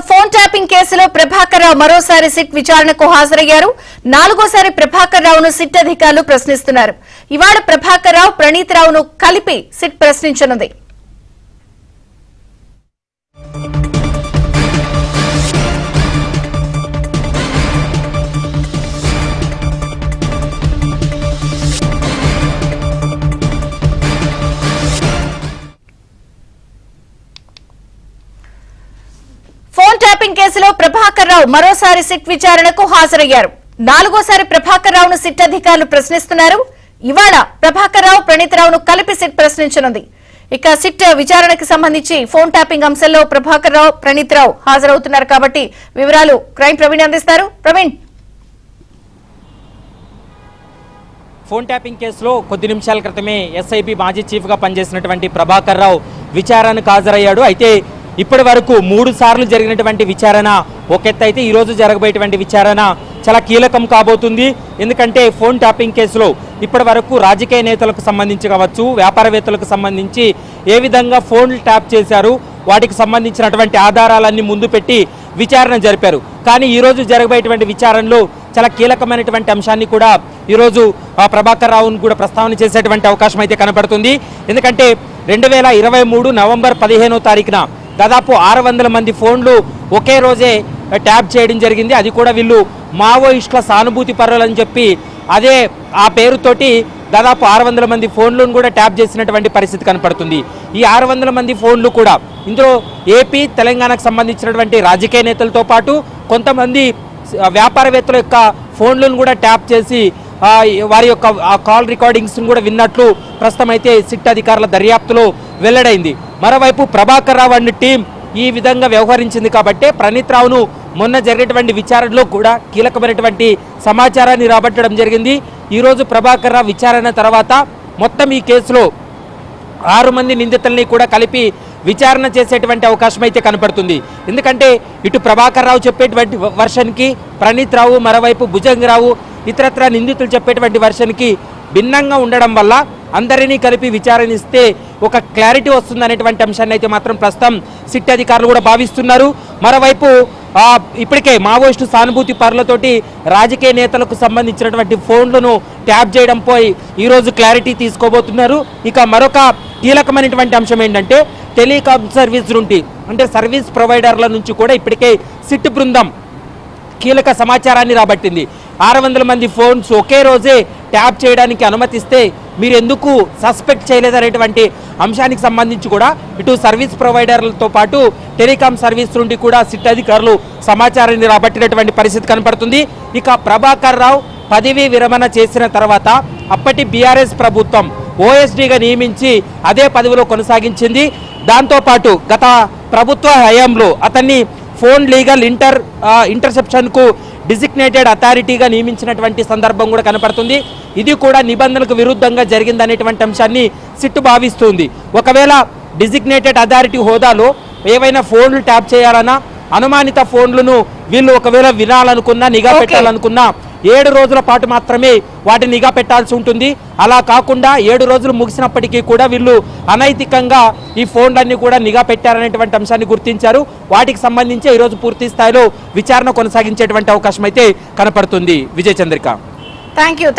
Phone tapping కేసులో ప్రభాకర్ రావు మరోసారి SIT విచారణకు హాజరయ్యారు. నాలుగోసారి ప్రభాకర్ రావును సిట్ అధికారులు ప్రశ్నిస్తున్నారు. ఇవాళ ప్రభాకర్ రావు, ప్రణీత్ రావును కలిపి సిట్ ప్రశ్నించనుంది. ఫోన్ ట్యాపింగ్ కేసులో ప్రభాకర్ రావు మరోసారి సిట్ విచారణకు హాజరయ్యారు. నాలుగోసారి ప్రభాకర్ రావును సిట్ అధికారులు ప్రశ్నిస్తున్నారు. ఇవాళ ప్రభాకర్ రావు, ప్రణీత్ రావును కలిపి సిట్ ప్రశ్నించనుంది. ఇక సిట్ విచారణకు సంబంధించి ఫోన్ ట్యాపింగ్ అంశంలో ప్రభాకర్ రావు, ప్రణీత్ రావు హాజరవుతున్నారు కాబట్టి వివరాలు క్రైమ్ ప్రవీణ్ అందిస్తారు. ప్రవీణ్, ఫోన్ ట్యాపింగ్ కేసులో కొద్ది నిమిషాల క్రితమే ఎస్ఐపి మాజీ చీఫ్గా పనిచేసినటువంటి ప్రభాకర్ రావు విచారణకు హాజరయ్యాడు. అయితే ఇప్పటి వరకు 3 సార్లు జరిగినటువంటి విచారణ ఒక ఎత్తు అయితే ఈరోజు జరగబోయేటువంటి విచారణ చాలా కీలకం కాబోతుంది. ఎందుకంటే ఫోన్ ట్యాపింగ్ కేసులో ఇప్పటి వరకు రాజకీయ నేతలకు సంబంధించి కావచ్చు, వ్యాపారవేత్తలకు సంబంధించి ఏ విధంగా ఫోన్లు ట్యాప్ చేశారు, వాటికి సంబంధించినటువంటి ఆధారాలన్నీ ముందు పెట్టి విచారణ జరిపారు. కానీ ఈరోజు జరగబోయేటువంటి విచారణలో చాలా కీలకమైనటువంటి అంశాన్ని కూడా ఈరోజు ప్రభాకర్ రావును కూడా ప్రస్తావన చేసేటువంటి అవకాశం అయితే కనపడుతుంది. ఎందుకంటే 2023 నవంబర్ 15వ తారీఖున దాదాపు 600 మంది ఫోన్లు ఒకే రోజే ట్యాప్ చేయడం జరిగింది. అది కూడా వీళ్ళు మావోయిస్టుల సానుభూతి పరులని చెప్పి అదే ఆ పేరుతోటి దాదాపు 600 మంది ఫోన్లను కూడా ట్యాప్ చేసినటువంటి పరిస్థితి కనపడుతుంది. ఈ 600 మంది ఫోన్లు కూడా ఇందులో ఏపీ, తెలంగాణకు సంబంధించినటువంటి రాజకీయ నేతలతో పాటు కొంతమంది వ్యాపారవేత్తల యొక్క ఫోన్లను కూడా ట్యాప్ చేసి వారి యొక్క కాల్ రికార్డింగ్స్ కూడా విన్నట్లు ప్రస్తుతం అయితే సిట్ అధికారుల దర్యాప్తులో వెల్లడైంది. మరోవైపు ప్రభాకర్ రావు అనే టీం ఈ విధంగా వ్యవహరించింది కాబట్టి ప్రణీత్ రావును మొన్న జరిగినటువంటి విచారణలో కూడా కీలకమైనటువంటి సమాచారాన్ని రాబట్టడం జరిగింది. ఈరోజు ప్రభాకర్ రావు విచారణ తర్వాత మొత్తం ఈ కేసులో 6 మంది నిందితుల్ని కూడా కలిపి విచారణ చేసేటువంటి అవకాశం అయితే కనపడుతుంది. ఎందుకంటే ఇటు ప్రభాకర్ రావు చెప్పేటువంటి వర్షన్కి, ప్రణీత్ రావు, మరోవైపు భుజంగ్ రావు, ఇతరత్ర నిందితులు చెప్పేటువంటి వర్షన్కి భిన్నంగా ఉండడం వల్ల అందరినీ కలిపి విచారణిస్తే ఒక క్లారిటీ వస్తుందనేటువంటి అంశాన్ని అయితే మాత్రం ప్రస్తుతం సిట్ అధికారులు కూడా భావిస్తున్నారు. మరోవైపు ఇప్పటికే మావోయిస్టు సానుభూతి పరులతోటి రాజకీయ నేతలకు సంబంధించినటువంటి ఫోన్లను ట్యాప్ చేయడంపై ఈరోజు క్లారిటీ తీసుకోబోతున్నారు. ఇక మరొక కీలకమైనటువంటి అంశం ఏంటంటే టెలికాం సర్వీస్ నుండి అంటే సర్వీస్ ప్రొవైడర్ల నుంచి కూడా ఇప్పటికే సిట్ బృందం కీలక సమాచారాన్ని రాబట్టింది. 600 మంది ఫోన్స్ ఒకే రోజే ట్యాప్ చేయడానికి అనుమతిస్తే మీరు ఎందుకు సస్పెక్ట్ చేయలేదనేటువంటి అంశానికి సంబంధించి కూడా ఇటు సర్వీస్ ప్రొవైడర్లతో పాటు టెలికాం సర్వీస్ నుండి కూడా సిట్ అధికారులు సమాచారాన్ని రాబట్టినటువంటి పరిస్థితి కనపడుతుంది. ఇక ప్రభాకర్ రావు పదవీ విరమణ చేసిన తర్వాత అప్పటి బీఆర్ఎస్ ప్రభుత్వం ఓఎస్డీగా నియమించి అదే పదవిలో కొనసాగించింది. దాంతోపాటు గత ప్రభుత్వ హయాంలో అతన్ని ఫోన్ లీగల్ ఇంటర్సెప్షన్కు డిజిగ్నేటెడ్ అథారిటీగా నియమించినటువంటి సందర్భం కూడా కనపడుతుంది. ఇది కూడా నిబంధనలకు విరుద్ధంగా జరిగిందనేటువంటి అంశాన్ని సిట్టు భావిస్తుంది. ఒకవేళ డిజిగ్నేటెడ్ అథారిటీ హోదాలో ఏవైనా ఫోన్లు ట్యాప్ చేయాలన్నా, అనుమానిత ఫోన్లను వీళ్ళు ఒకవేళ వినాలనుకున్నా, నిఘా పెట్టాలనుకున్నా 7 రోజుల పాటు మాత్రమే వాటిని నిఘా పెట్టాల్సి ఉంటుంది. అలా కాకుండా 7 రోజులు ముగిసినప్పటికీ కూడా వీళ్ళు అనైతికంగా ఈ ఫోన్లన్నీ కూడా నిఘా పెట్టారనేటువంటి అంశాన్ని గుర్తించారు. వాటికి సంబంధించి ఈరోజు పూర్తి స్థాయిలో విచారణ కొనసాగించేటువంటి అవకాశం అయితే కనపడుతుంది. విజయ చంద్రిక, థ్యాంక్ యూ.